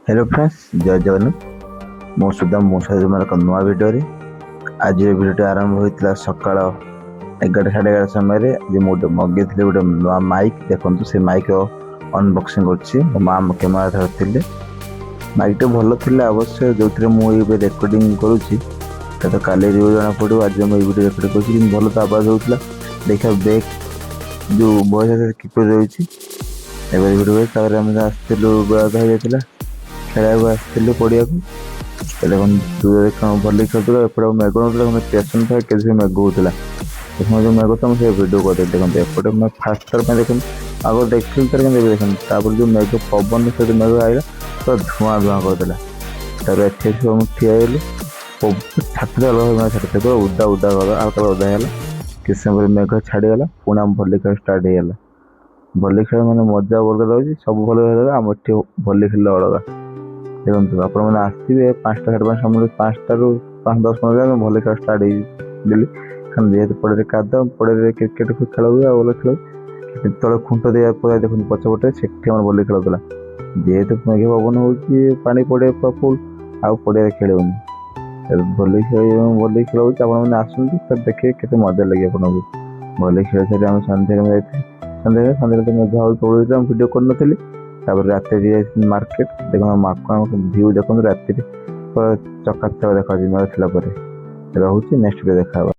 Hello friends, जय जगन्नाथ। मो सुदाम मो एक नुआ भिडियो। आज भिडियो आरंभ होता सका 11 साढ़े 11 समय मुझे मगे गोटे नुआ माइक देखो। से माइक अनबक्सिंग कर कैमेरा धरती माइक भल थी अवश्य जो मुझे रेकर्डिंग करुँची तो काली जना पड़ो। आज मुझे वीडियो रेकर्ड कर भल तो आवाज होता देखा बैक जो वॉइस किपर रही वीडियो आसलू खेला आसलू पड़िया देखो दूर भल खेलुला एपटे मेघ ना स्टेसन था कि मेघ होता देखो जो मेघ था मुझे वीडियो कर देखते एपटे मैं फास्ट थर देख आगे देखी देखते जो मेघ पवन सहित मेघ आएगा तो धुआं धुआं करदेला सब ठियालु छाती अलग छाती उदा उदा गला हल्का उदा है किस समय मेघ छाड़ीगला पुणी आम भली खेल स्टार्ट होगा। भली खेल मैंने मजा अलग रही सब भल आम एटी भली खेल अलग देखो आप आसवे 5टा साढ़े 5 समय 5टा रू 5-10 मिनट भल खेल स्टार्ट होली जेहतु पड़े काद पड़े क्रिकेट खेल हुए भल खेल तले खुंट दिया देखो पछपटे से भल खेलुला जेहेतु मेघ पवन हो पड़े फुल आउ पड़े खेल भली खेल आसतु देखिए केते मजा लगे आपको भली खेल सारी आम सन्ध्या सन्ध्या तो मेघ तोड़ भिडियो कर रात मार्केट देखो भ्यू देखो रात चकाचक देखा मेघ थी रोचे नेक्स्ट वीडियो देखा।